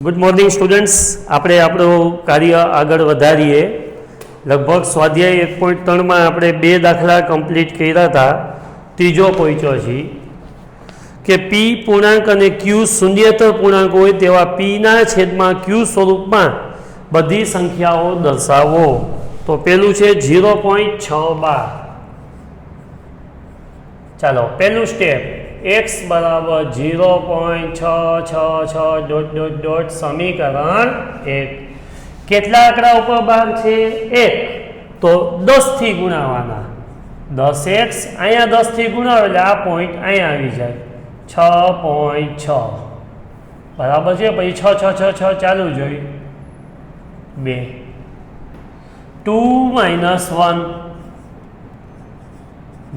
Good morning students. આપણે આપણું કાર્ય આગળ વધારીએ। લગભગ સ્વાધ્યાય 1.3 માં આપણે બે દાખલા કમ્પ્લીટ કર્યા હતા। ત્રીજો પહોંચ્યો છે કે p પૂર્ણાંક અને q શૂન્યેતર પૂર્ણાંક હોય તેવા p ના છેદમાં q સ્વરૂપમાં બધી સંખ્યાઓ દર્શાવો। તો પહેલું છે 0.612। ચાલો પહેલું સ્ટેપ x बराबर 0.666 समीकरण 1 केटला आंकड़ा ऊपर भाग छे 1 तो 10 थी गुणावाना 10x अहींया 10 थी गुणावे એટલે આ પોઈન્ટ અહીंया આવી જાય 6.6 बराबर છે। પછી 6 6 6 6 ચાલુ જોઈ 2 2 - 1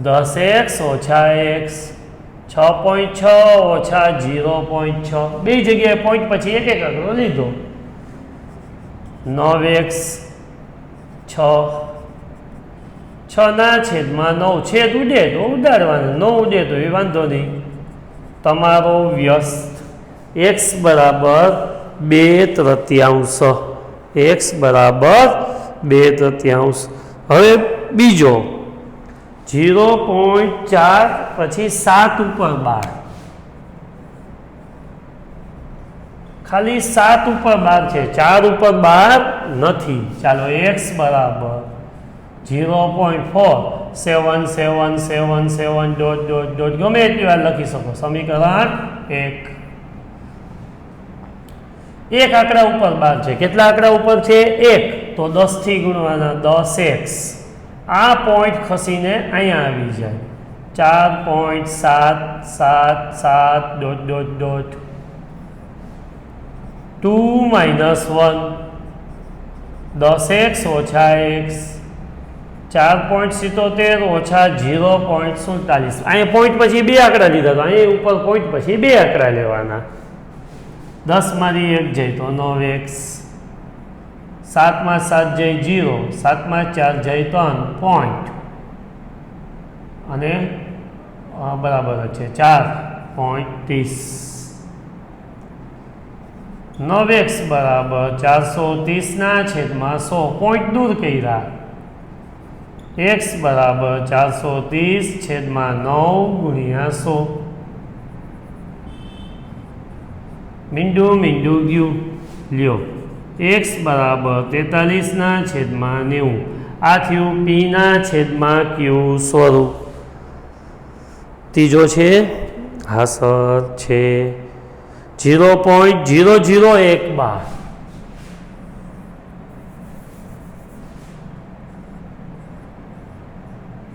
10x ઓછા x 6.6 ઓછા 0.6 બે જગ્યાએ પોઈન્ટ પછી એક એક આંકડો લીધો 9x 6 ના છેદમાં 9 છેદ ઉડે તો ઉડાડવાનું, ન ઉડે તો એ વાંધો નહીં। તમારો વ્યસ્ત x બરાબર 2/3 x બરાબર 2/3। હવે બીજો 0.4 પછી 7 ઉપર 12 ખાલી 7 ઉપર 12 છે, 4 ઉપર 12 નથી। ચાલો x બરાબર 0.4 7 7 7 7 ડોટ ડોટ ડોટ ગમે એટલી વાર લખી શકો। સમીકરણ 1 એક આંકડા ઉપર 12 છે। કેટલા આંકડા ઉપર છે 1 તો 10 થી ગુણવાના 10x आ पॉइंट खसीने अहीं आवी जाए 4.777 डॉट डॉट डॉट 2 - 1 10x ओछा x 4.77 ओछा 0.47 अहीं पॉइंट पछी बे आंकड़ा लीधा तो अहीं ऊपर पॉइंट पछी बे आंकड़ा लेवाना 10 मांथी 1 जाए तो 9x 7 में 7 जाए 0 7 में 4 जाए 3 पॉइंट अने बराबर है 4.30 9x बराबर 430 ना छेद में 100 पॉइंट दूर कर्या x बराबर 430 छेद में 9 गुणिया 100 मींडू मींडू गयु लियो x बराबर 43 ना छेद में 90 आ थयुं p ना छेद में q स्वरूप। तीजो छे हाँ सर छे 0.0012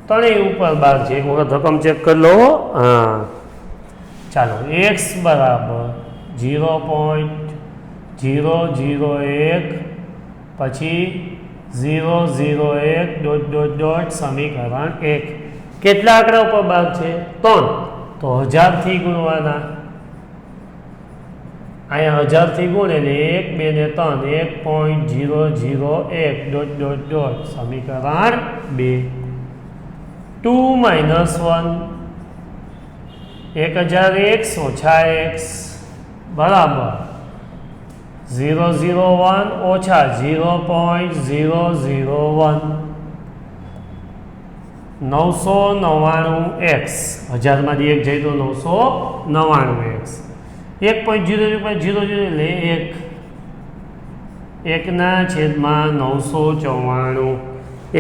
तणे ऊपर 12 छे। एक वखत रकम चेक कर लो। हाँ चलो x बराबर 0.001 पछी 001 डॉट डॉट डॉट समीकरण 1 केटला आंकड़ा पर भाग छे 3 तो 1000 थी गुणवाना अहीं 1000 थी गुण एटले 1 2 ने 3 1.001 डॉट डॉट डॉट समीकरण 2 2 - 1 1000x ओछा x बराबर 001 ओछा 0.001 999x 1000 में 1 जाए तो 999x 1.000 ले 1 ना छेद में 994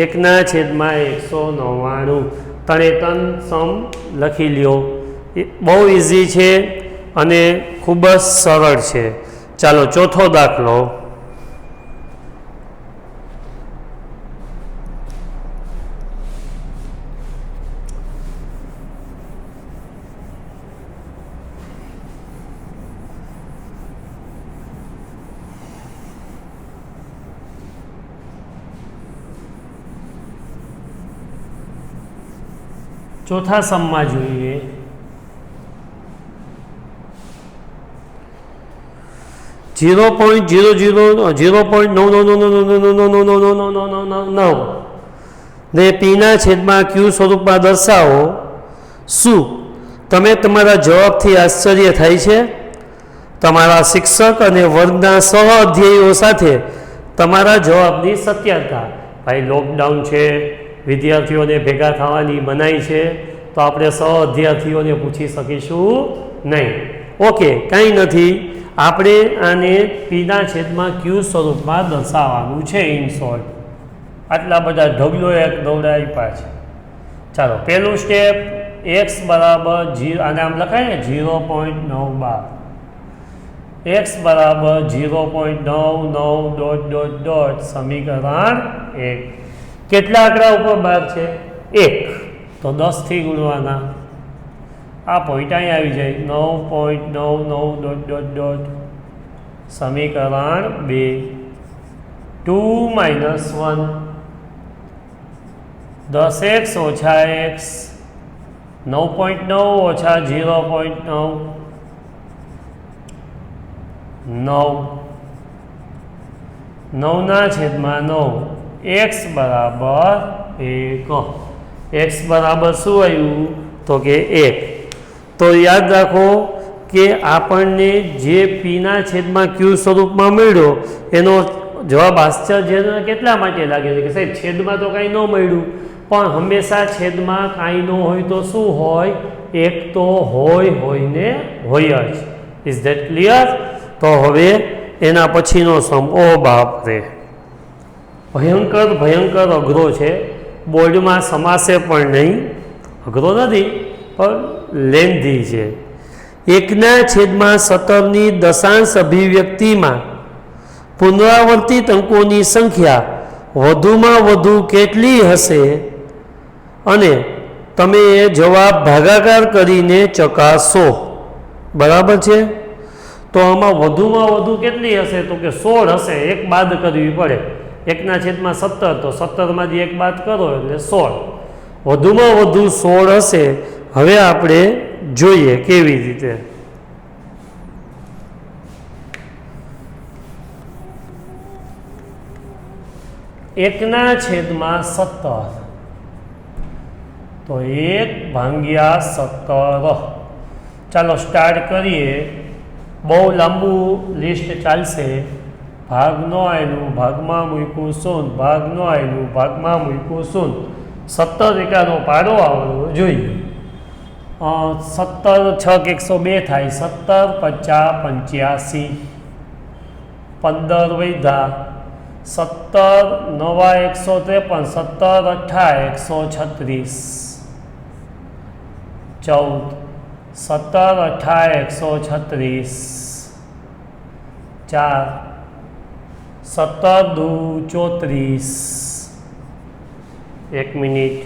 1 ना छेद में 199 तणे तन सम लखी लियो। बहुत इजी है अने खूब ज सरल है। चलो चौथो दाखलो चौथा सम में जोईए 0.0009 ने p ना छेद में q स्वरूप में दर्शावो। शू तमे तमारा जवाब थी आश्चर्य थाय छे? તમારા શિક્ષક અને વર્ગના સહ અધ્યાયીઓ સાથે તમારા જવાબની સત્યતા. ભાઈ લોકડાઉન છે, વિદ્યાર્થીઓને ભેગા થવાની મનાઈ છે, તો આપણે સહ અધ્યાર્થીઓને પૂછી શકીશું નહીં. ઓકે, કંઈ નથી. આપણે આને પીના છેદમાં ક્યુ સ્વરૂપમાં દર્શાવવાનું છે. ઇન શોર્ટ આટલા બધા ઢગલો એક દોડાવ્યા છે. ચાલો, પહેલું સ્ટેપ x બરાબર 0, આને આમ લખાય ને 0.912, x બરાબર 0.99 ... સમીકરણ 1. કેટલા આંકડા ઉપર ભાગ છે? 1, તો 10 થી ગુણવાના. આ પોઈન્ટ અહીં આવી જાય 9.99 ... સમીકરણ 2. 2 - 1 10x ઓછા x, 9.9 ઓછા 0.9 9, 9/9, x બરાબર 1. x બરાબર શું આવ્યું? તો કે 1. તો યાદ રાખો કે આપણને જે પીના છેદમાં ક્યુ સ્વરૂપમાં મળ્યો એનો જવાબ આશ્ચર્ય કેટલા માટે લાગે છે કે સાહેબ છેદમાં તો કાંઈ ન મળ્યું, પણ હંમેશા છેદમાં કાંઈ ન હોય તો શું હોય? એક તો હોય ને હોય જ. Is that clear? તો હવે એના પછીનો સમ, ઓ બાપ રે, ભયંકર અઘરો છે. બોર્ડમાં સમાસે પણ નહીં, અઘરો નથી પણ લેન્ધી છે. 1/17 દશાંશ અભિવ્યક્તિમાં પુનરાવર્તિત અંકોની સંખ્યા વધુમાં વધુ કેટલી હશે? અને તમે એ જવાબ ભાગાકાર કરીને ચકાસો. બરાબર છે? તો આમાં વધુમાં વધુ કેટલી હશે? તો કે 16 હશે. એક બાદ કરવી પડે. 1/17, તો 17માંથી એક બાદ કરો એટલે 16. વધુમાં વધુ 16 હશે. હવે આપણે જોઈએ કેવી રીતે. એકના છેદમાં 17, તો 1/17. ચાલો સ્ટાર્ટ કરીએ. બહુ લાંબુ લિસ્ટ ચાલશે. ભાગ ન આવેલું, ભાગમાં મૂક્યું 0, ભાગ ન આવેલું, ભાગમાં મૂક્યું 0. 17 એકાનો પાડો આવવો જોઈએ. 17 × 6 = 102 થાય. 17 × 5 = 85. 15 વધ્યા. 17 × 9 = 153. 17 × 8 = 136. 14, 17 × 8 = 136. 4, 17 × 2 = 34. 1 મિનિટ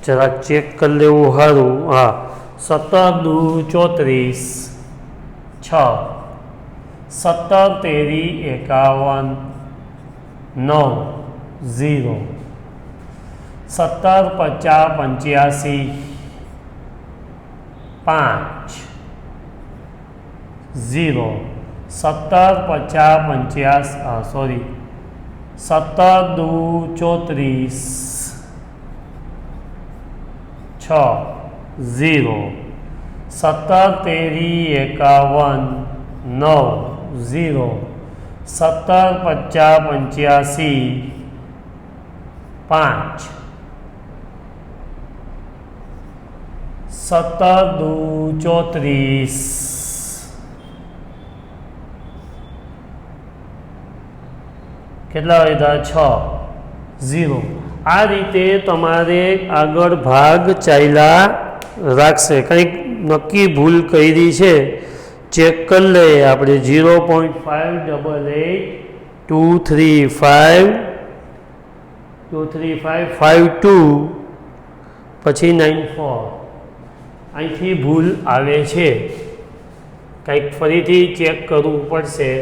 જરાક ચેક કરી લેવું સારું. હા, 17 × 2 = 34. 6, 17 × 3 = 51. 9, 0. 17 × 5 = 85. 5, 0. 17 × 5 = 50, 17 × 2 = 34. 6, 0. 17 × 3 = 51. 9, 0. 17 × 5 = 85. 5, 17 × 2 = 34. કેટલા વધ્યા? 6, 0. આ રીતે તમારે આગળ ભાગ ચાલ્યા રાખશે. કંઈક નક્કી ભૂલ કરી છે ચેક કરી લઈએ આપણે. 0.5882352 પછી 94. અહીંથી ભૂલ આવે છે. કંઈક ફરીથી ચેક કરવું પડશે.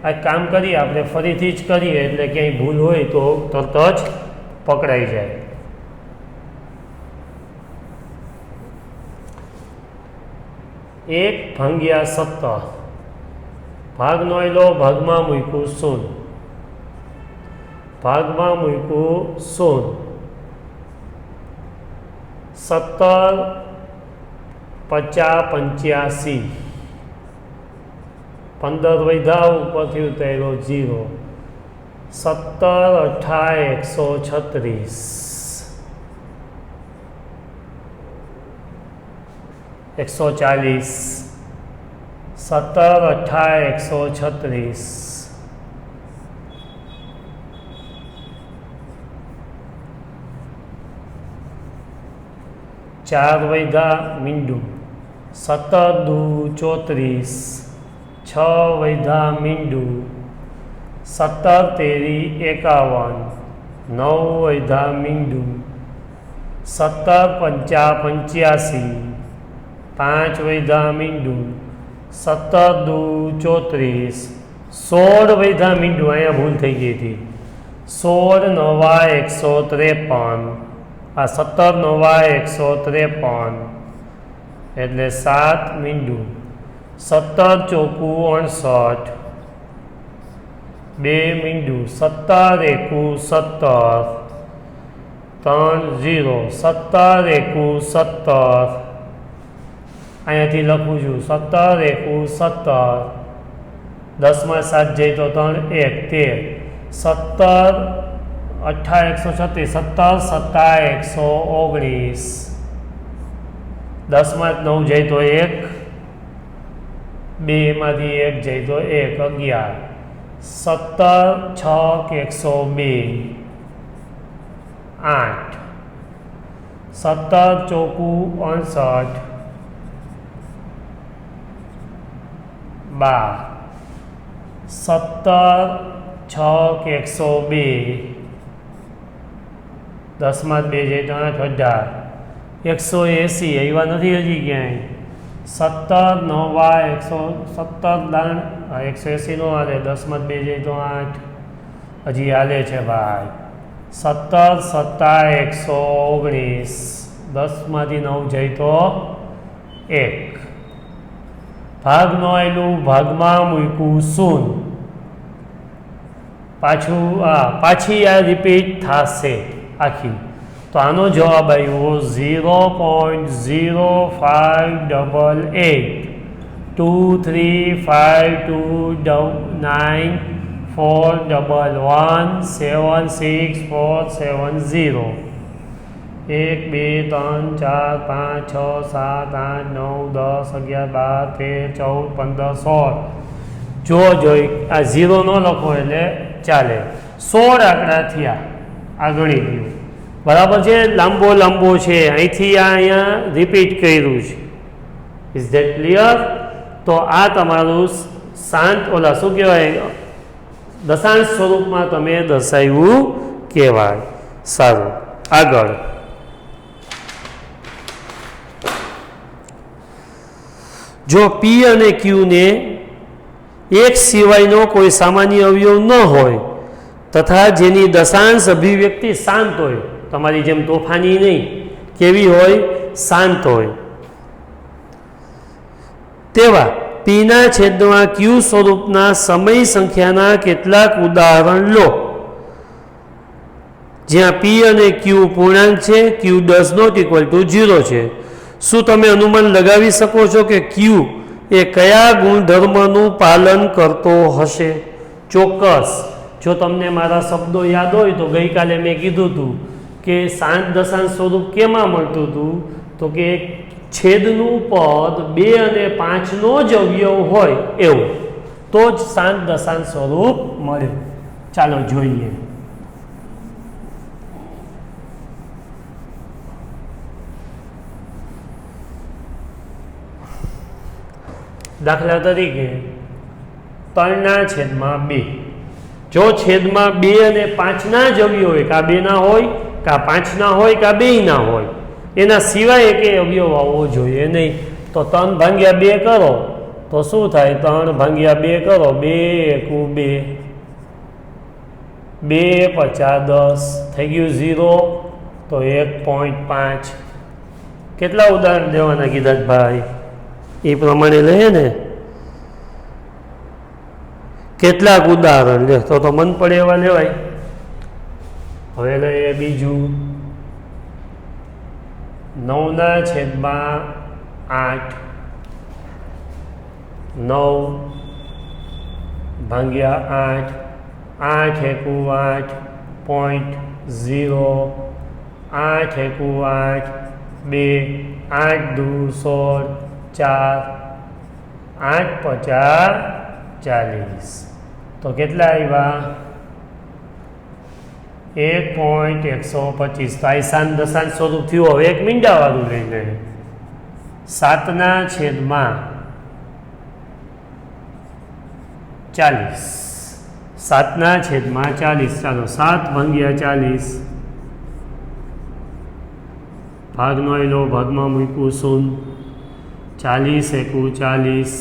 આ કામ કરીએ આપણે, ફરીથી જ કરીએ એટલે ક્યાંય ભૂલ હોય તો તરત જ પકડાઈ જાય. એક ભાગ્યા 17, ભાગ નો આવેલો, ભાગમાં મૂક્યું 0, ભાગમાં મૂક્યું 0. 17 × 5 = 85. 15 વધ્યા ઉપરથી ઉતાર્યો 0 17 18 136 140 17 18 136 4 વધ્યા મીંડું 17 દુ 34 6 વધ્યા મીંડું 17 તેરી 51 9 વધ્યા મીંડું 17 પંચા 85 5 વધ્યા મીંડું 17 દુ 34 16 વધ્યા મીંડું અહીંયા ભૂલ થઈ ગઈ હતી 16 9 153 આ 17 9 153 એટલે 7 મીંડું 17 ચોકું 68 2 મીંડું 17 એકું 17 3 0 17 એકું 17 અહીંયાથી લખું છું 17 એકું 17 10 માં 7 જાય તો 3 1 13 17 18 136 17 17 119 10 માં 9 જાય તો 1 2 માંથી 1 જાય તો 1 11 17 6 102 8 17 ચોકું 68 12 17 6 102 10 માં 2 જાય તો 8 180 આવ્યા નથી હજી ક્યાંય 17 9 117 દાણ 180 નો હાલે 10 માં 2 જાય તો 8 હજી હાલે છે ભાઈ 17 17 119 10 માંથી 9 જાય તો 1 ભાગ નો આવેલું ભાગમાં મૂક્યું 0 પાછી આ રિપીટ થશે આખી તો આનો જવાબ આવ્યો 0.0588 23529411 76470 1 2 3 4 5 6 7 8 9 10 11 12 13 14 15 16 જો જોઈ આ 0 ન લખો એટલે ચાલે 16 આંકડા થયા આ ગણી ગયું બરાબર છે લાંબો લાંબો છે અહીંથી અહીંયા રિપીટ કર્યું છે ઇઝ ધેટ ક્લિયર તો આ તમારું શાંત ઓલા શું કહેવાય દશાંશ સ્વરૂપમાં તમે દર્શાવ્યું કહેવાય સારું આગળ જો પી અને ક્યુ ને એક સિવાયનો કોઈ સામાન્ય અવયવ ન હોય તથા જેની દશાંશ અભિવ્યક્તિ શાંત હોય તમારી જેમ તોફાની નહીં કેવી હોય શાંત હોય તેવા પીના છેદમાં ક્યુ સ્વરૂપના સમય સંખ્યાના કેટલાક ઉદાહરણ લો જ્યાં પી અને ક્યુ પૂર્ણાંક છે ક્યુ ડઝ નોટ ઇક્વલ ટુ 0 છે શું તમે અનુમાન લગાવી શકો છો કે ક્યુ એ કયા ગુણધર્મનું પાલન કરતો હશે ચોક્કસ જો તમને મારા શબ્દો યાદ હોય તો ગઈકાલે મેં કીધું હતું કે શાંત દશાંશ સ્વરૂપ કેમાં મળતું હતું તો કે છેદનું પદ 2 અને 5 નો જ અવયવ હોય એવું તો જ શાંત દશાંશ સ્વરૂપ મળે ચાલો જોઈએ દાખલા તરીકે 3/2 જો છેદમાં 2 અને 5 ના જ અવયવ હોય કાં 2 ના હોય કાં 5 ના હોય કાં 2 ના હોય એના સિવાય કે અવયવ આવવો જોઈએ નહીં તો 3/2 કરો તો શું થાય 3/2 કરો 2 એકુ 2 2 50 10 થઈ ગયું 0 તો 1.5 કેટલા ઉદાહરણ દેવાના કીધા ભાઈ એ પ્રમાણે લઈએ ને કેટલાક ઉદાહરણ લે તો મન પડે એવા લેવાય હવે લઈએ બીજું 9/8 9 ભાગ્યા 8, 8 એકુ 8.0, 8 એકુ 8, 2, 8 દુ 16, 4, 8 50 40. તો કેટલા આવ્યા? 1.125. તો આ સાન દશાંશ સ્વરૂપ થયું. હવે એક મીંડાવાળું લઈને 7/40, 7/40. ચાલો 7 ભાગ્યા 40, ભાગનો એલો ભાગમાં મૂક્યું 0, 40 એકુ 40,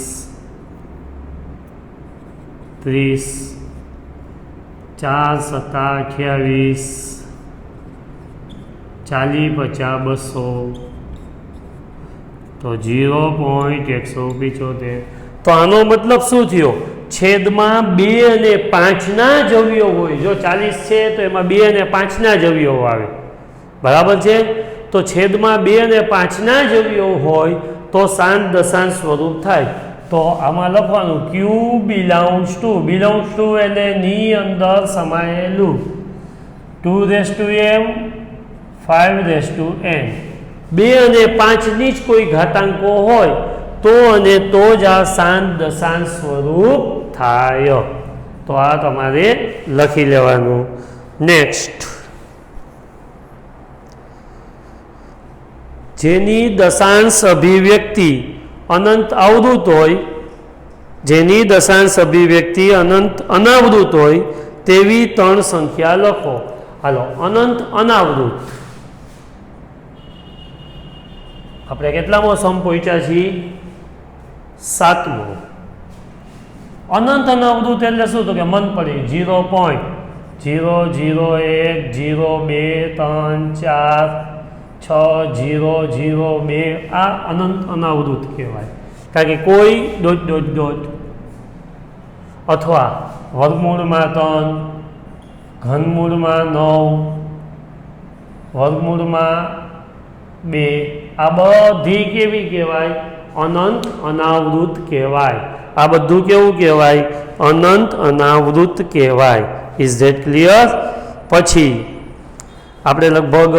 30, 4 સત્તા 28, 40 50 200. તો 0.175. તો આનો મતલબ શું થયો? છેદમાં 2 અને 5ના જ અવયવ હોય. જો 40 છે તો એમાં 2 અને 5ના જ અવયવ આવે, બરાબર છે? તો છેદમાં 2 અને 5ના જ અવયવ હોય તો સાન દશાંશ સ્વરૂપ થાય. તો આમાં લખવાનું Q બિલોંગ્સ ટુ એટલે ની અંદર સમાયેલું 2m 5n. 2 અને 5ની જ કોઈ ઘાતાંકો હોય તો અને તો જ આ સાન દશાંશ સ્વરૂપ થાય. તો આ તમારે લખી લેવાનું. નેક્સ્ટ, જેની દશાંશ અભિવ્યક્તિ અનંત આવૃત હોય, જેની દશાંશ અભિવ્યક્તિ અનંત અનાવૃત હોય તેવી 3 સંખ્યા લખો. હાલો, અનંત અનાવૃત આપણે કેટલામો સમ પહોંચ્યા છીએ? 7મો. અનંત અનાવૃત એટલે શું? તો કે મન પડી 0.001 0 2 3 4 6 0 0 2 આ અનંત અનાવૃત કહેવાય. કારણ કે કોઈ ... અથવા વર્ગમૂળમાં 3, ઘનમૂળમાં 9, વર્ગમૂળમાં 2 આ બધી કેવી કહેવાય? અનંત અનાવૃત કહેવાય. આ બધું કેવું કહેવાય? અનંત અનાવૃત કહેવાય. Is that clear? પછી આપણે લગભગ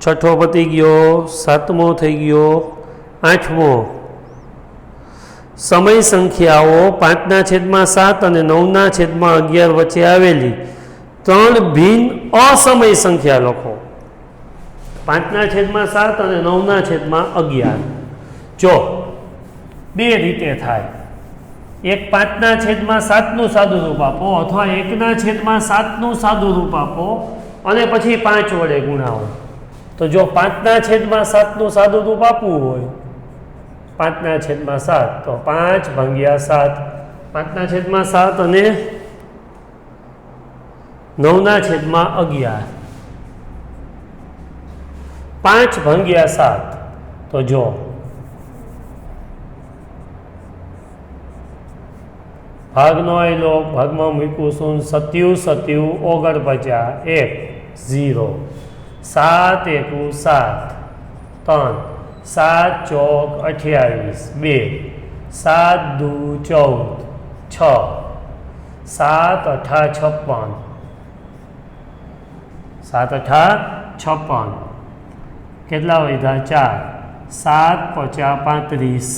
6થો પતી ગયો, 7મો થઈ ગયો, 8મો. સમય સંખ્યાઓ 5/7 અને 9/11 વચ્ચે આવેલી 3 ભિન્ન અસમય સંખ્યા લખો. 5/7 અને 9/11. જો બે રીતે થાય. એક 5/7નું સાદું રૂપ આપો અથવા 1/7નું સાદું રૂપ આપો અને પછી 5 વડે ગુણાવો. તો જો 5/7નું સાદું રૂપ આપવું હોય 5/7 તો 5/7, 5/7 અને 9/11. 5/7 તો જો ભાગનો આવેલો ભાગમાં મૂકું 27 49 1 0 7 એકુ 7 3 7 ચોક 28 2 7 દુ 14 6 7 અઠા 56 7 અઠા 56 કેટલા વધ્યા 4 7 50 35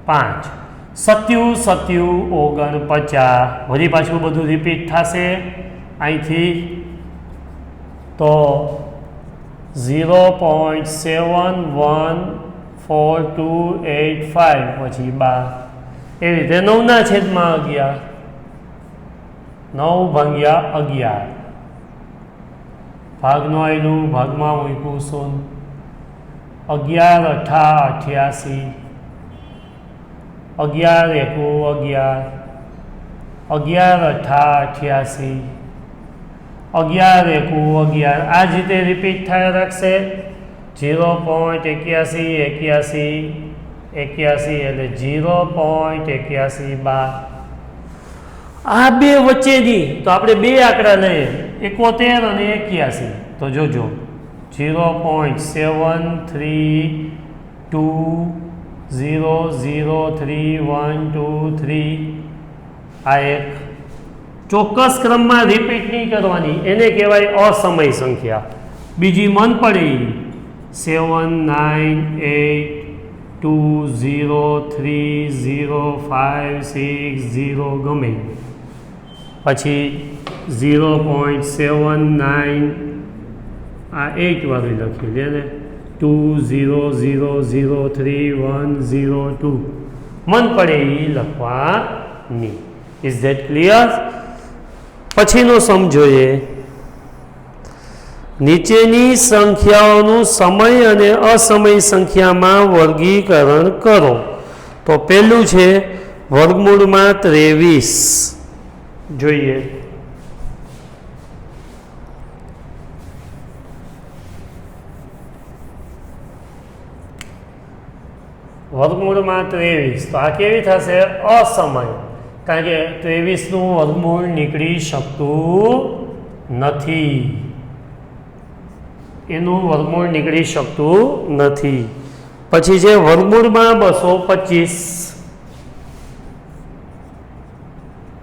5 27 49 વળી પાછું બધું રિપીટ થશે અહીંથી તો 0.714285 પછી 12 એવી રીતે 9/11 9/11 ભાગનો આવેલું ભાગમાં મૂક્યું 0 11 અઠા 88 11 એકુ 11 11 અઠા 88 11 એકુ 11 આ જ રીતે રિપીટ થયા રાખશે 0.81 એટલે 0.81 12 આ બે વચ્ચેની તો આપણે બે આંકડા લઈએ 71 અને 81 તો જોજો 0.7325 0 0 3 1 2 3 આ એક ચોક્કસ ક્રમમાં રિપીટ નહીં કરવાની, એને કહેવાય અસમય સંખ્યા. બીજી મન પડી 7 9 8 2 0 3 0 5 6 0 ગમે. પછી 0.79 આ 8 વાળી લખી લે ને 2 0 0 0 3 1 0 2 મન પડે એ લખવાની. Is that clear? પછીનો સમજોએ, નીચેની સંખ્યાઓનું સમય અને અસમય સંખ્યામાં વર્ગીકરણ કરો. તો પહેલું છે વર્ગમૂળમાં 23. જોઈએ વર્ગમૂળમાં 23, તો આ કેવી થશે? અસમય, કારણ કે 23નું વર્ગમૂળ નીકળી શકતું નથી, એનું વર્ગમૂળ નીકળી શકતું નથી. પછી છે વર્ગમૂળમાં 225,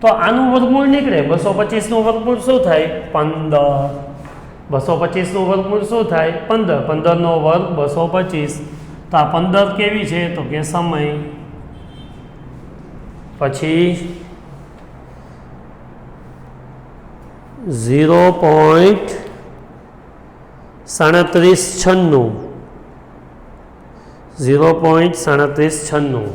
તો આનું વર્ગમૂળ નીકળે. 225નું વર્ગમૂળ શું થાય? 15. 225નું વર્ગમૂળ શું થાય? 15. 15નો વર્ગ 225. તો આ 15 કેવી છે? તો કે સમય. પછી 0.3796, 0.3796.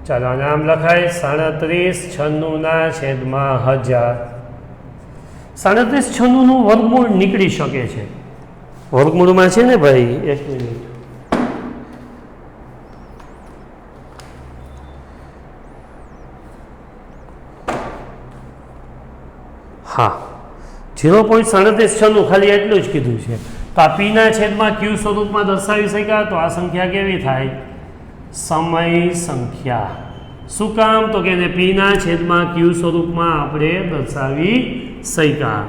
ચાલો આને આમ લખાય 3796/1000. 3796નું વર્ગમૂળ નીકળી શકે છે. વર્ગમૂળમાં છે ને ભાઈ, એક મિનિટ, હા 0.3796 ખાલી એટલું જ કીધું છે. તો આ પીના છેદમાં ક્યુ સ્વરૂપમાં દર્શાવી શક્યા, તો આ સંખ્યા કેવી થાય? સમય સંખ્યા. શું કામ? તો કે એને પીના છેદમાં ક્યુ સ્વરૂપમાં આપણે દર્શાવી શક્યા.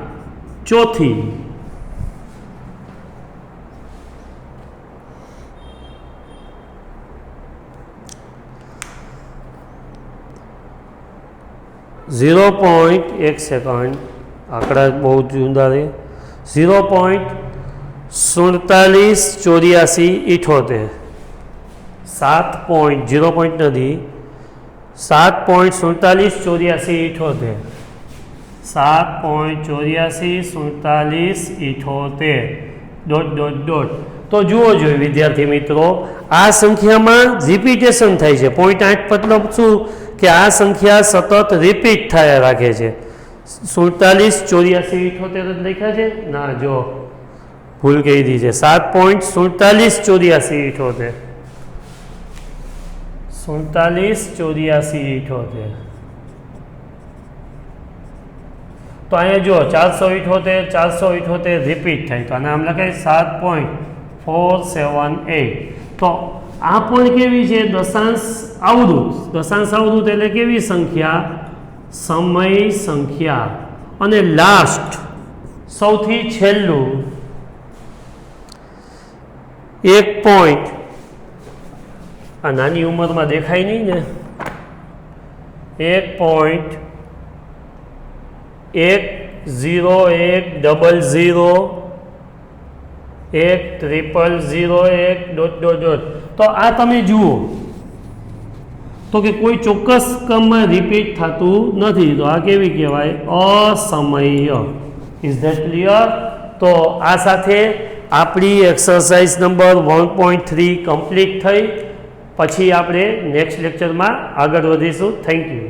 ચોથી, એક સેકન્ડ, આંકડા બહુ જુદા છે. 0.478478, 0 નથી, 7.478478, 7.844778. તો જુઓ જોઈએ વિદ્યાર્થી મિત્રો, આ સંખ્યામાં રિપીટેશન થાય છે. 0.8 મતલબ શું? કે આ સંખ્યા સતત રિપીટ થયા રાખે છે. 478478 લખ્યા છે ના, જો ભૂલ કહી દી છે. 7.478478, 478478. તો અહીંયા જો 478 રિપીટ થાય, તો આને આમ લખાય 7.478. તો આ પણ કેવી છે? દશાંશ આવૃત. દશાંશ આવૃત એટલે કેવી સંખ્યા? સમય સંખ્યા. અને લાસ્ટ, સૌથી છેલ્લું 1 પોઈન્ટ, આ નાની ઉંમરમાં દેખાય નહીં ને, 1.1001001000001. તો આ તમે જુઓ તો કે કોઈ ચોક્કસ ક્રમમાં રિપીટ થતું નથી, તો આ કેવી કહેવાય? અસમય. Is that clear? તો આ સાથે આપણી એક્સરસાઇઝ નંબર 1.3 કમ્પ્લીટ થઈ. પછી આપણે નેક્સ્ટ લેક્ચરમાં આગળ વધીશું. Thank you.